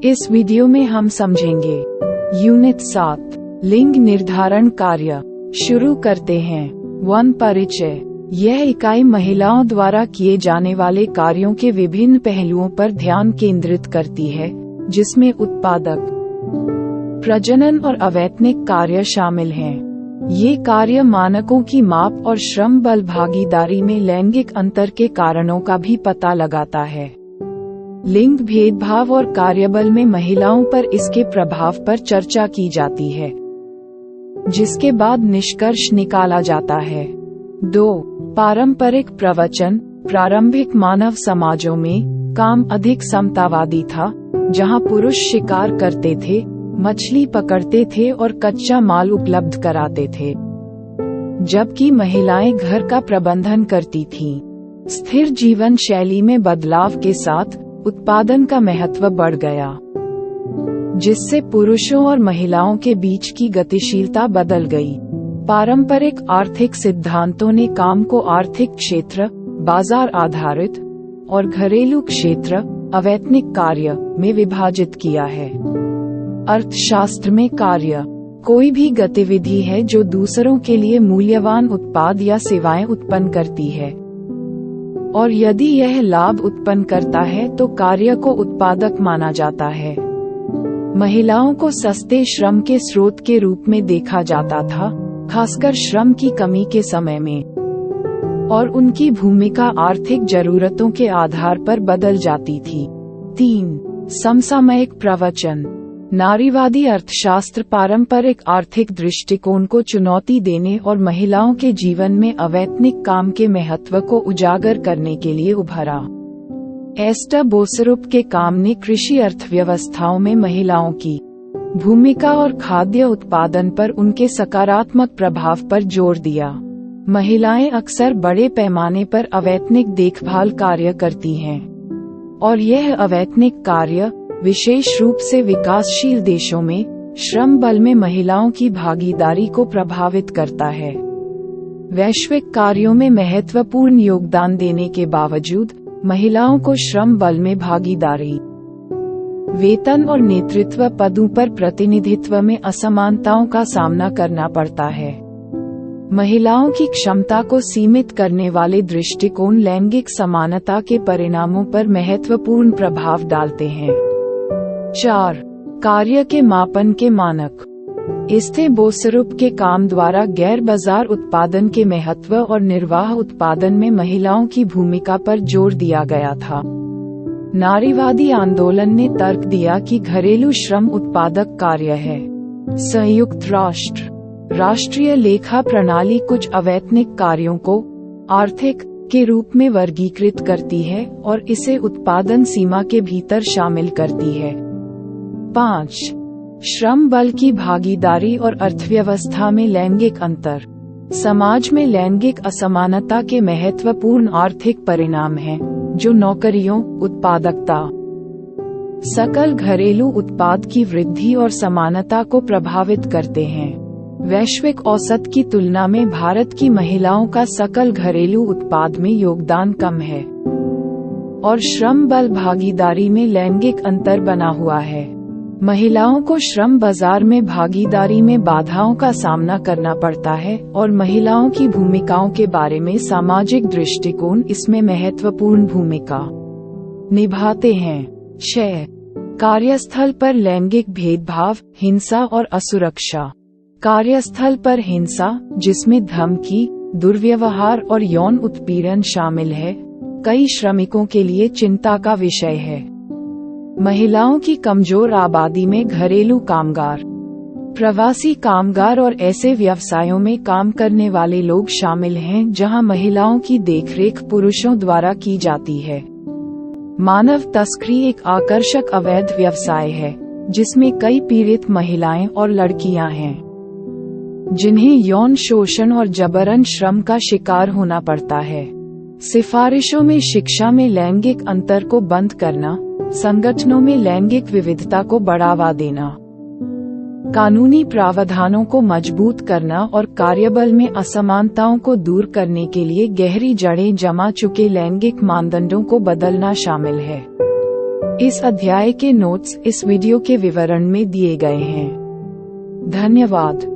इस वीडियो में हम समझेंगे यूनिट 7 लिंग निर्धारण कार्य। शुरू करते हैं। 1 परिचय। यह इकाई महिलाओं द्वारा किए जाने वाले कार्यों के विभिन्न पहलुओं पर ध्यान केंद्रित करती है, जिसमें उत्पादक, प्रजनन और अवैतनिक कार्य शामिल हैं। ये कार्य मानकों की माप और श्रम बल भागीदारी में लैंगिक अंतर के कारणों का भी पता लगाता है। लिंग भेदभाव और कार्यबल में महिलाओं पर इसके प्रभाव पर चर्चा की जाती है, जिसके बाद निष्कर्ष निकाला जाता है। 2 पारंपरिक प्रवचन। प्रारंभिक मानव समाजों में काम अधिक समतावादी था, जहां पुरुष शिकार करते थे, मछली पकड़ते थे और कच्चा माल उपलब्ध कराते थे, जबकि महिलाएं घर का प्रबंधन करती थीं। स्थिर जीवन शैली में बदलाव के साथ उत्पादन का महत्व बढ़ गया, जिससे पुरुषों और महिलाओं के बीच की गतिशीलता बदल गई। पारंपरिक आर्थिक सिद्धांतों ने काम को आर्थिक क्षेत्र, बाजार आधारित, और घरेलू क्षेत्र, अवैतनिक कार्य, में विभाजित किया है। अर्थशास्त्र में कार्य कोई भी गतिविधि है जो दूसरों के लिए मूल्यवान उत्पाद या सेवाएं उत्पन्न करती है, और यदि यह लाभ उत्पन्न करता है तो कार्य को उत्पादक माना जाता है। महिलाओं को सस्ते श्रम के स्रोत के रूप में देखा जाता था, खासकर श्रम की कमी के समय में, और उनकी भूमिका आर्थिक जरूरतों के आधार पर बदल जाती थी। 3 समसामयिक प्रवचन। नारीवादी अर्थशास्त्र पारंपरिक आर्थिक दृष्टिकोण को चुनौती देने और महिलाओं के जीवन में अवैतनिक काम के महत्व को उजागर करने के लिए उभरा। एस्टर बोसरुप के काम ने कृषि अर्थव्यवस्थाओं में महिलाओं की भूमिका और खाद्य उत्पादन पर उनके सकारात्मक प्रभाव पर जोर दिया। महिलाएं अक्सर बड़े पैमाने पर अवैतनिक देखभाल कार्य करती हैं, और यह अवैतनिक कार्य विशेष रूप से विकासशील देशों में श्रम बल में महिलाओं की भागीदारी को प्रभावित करता है। वैश्विक कार्यों में महत्वपूर्ण योगदान देने के बावजूद महिलाओं को श्रम बल में भागीदारी, वेतन और नेतृत्व पदों पर प्रतिनिधित्व में असमानताओं का सामना करना पड़ता है। महिलाओं की क्षमता को सीमित करने वाले दृष्टिकोण लैंगिक समानता के परिणामों पर महत्वपूर्ण प्रभाव डालते हैं। 4 कार्य के मापन के मानक। एस्टर बोसरुप के काम द्वारा गैर बाजार उत्पादन के महत्व और निर्वाह उत्पादन में महिलाओं की भूमिका पर जोर दिया गया था। नारीवादी आंदोलन ने तर्क दिया कि घरेलू श्रम उत्पादक कार्य है। संयुक्त राष्ट्र राष्ट्रीय लेखा प्रणाली कुछ अवैतनिक कार्यों को आर्थिक के रूप में वर्गीकृत करती है और इसे उत्पादन सीमा के भीतर शामिल करती है। 5 श्रम बल की भागीदारी और अर्थव्यवस्था में लैंगिक अंतर। समाज में लैंगिक असमानता के महत्वपूर्ण आर्थिक परिणाम हैं, जो नौकरियों, उत्पादकता, सकल घरेलू उत्पाद की वृद्धि और समानता को प्रभावित करते हैं। वैश्विक औसत की तुलना में भारत की महिलाओं का सकल घरेलू उत्पाद में योगदान कम है, और श्रम बल भागीदारी में लैंगिक अंतर बना हुआ है। महिलाओं को श्रम बाजार में भागीदारी में बाधाओं का सामना करना पड़ता है, और महिलाओं की भूमिकाओं के बारे में सामाजिक दृष्टिकोण इसमें महत्वपूर्ण भूमिका निभाते हैं। 6 कार्यस्थल पर लैंगिक भेदभाव, हिंसा और असुरक्षा। कार्यस्थल पर हिंसा, जिसमें धमकी, दुर्व्यवहार और यौन उत्पीड़न शामिल है, कई श्रमिकों के लिए चिंता का विषय है। महिलाओं की कमजोर आबादी में घरेलू कामगार, प्रवासी कामगार और ऐसे व्यवसायों में काम करने वाले लोग शामिल हैं जहां महिलाओं की देखरेख पुरुषों द्वारा की जाती है। मानव तस्करी एक आकर्षक अवैध व्यवसाय है, जिसमें कई पीड़ित महिलाएं और लड़कियां हैं, जिन्हें यौन शोषण और जबरन श्रम का शिकार होना पड़ता है। सिफारिशों में शिक्षा में लैंगिक अंतर को बंद करना, संगठनों में लैंगिक विविधता को बढ़ावा देना, कानूनी प्रावधानों को मजबूत करना और कार्यबल में असमानताओं को दूर करने के लिए गहरी जड़ें जमा चुके लैंगिक मानदंडों को बदलना शामिल है। इस अध्याय के नोट्स इस वीडियो के विवरण में दिए गए हैं। धन्यवाद।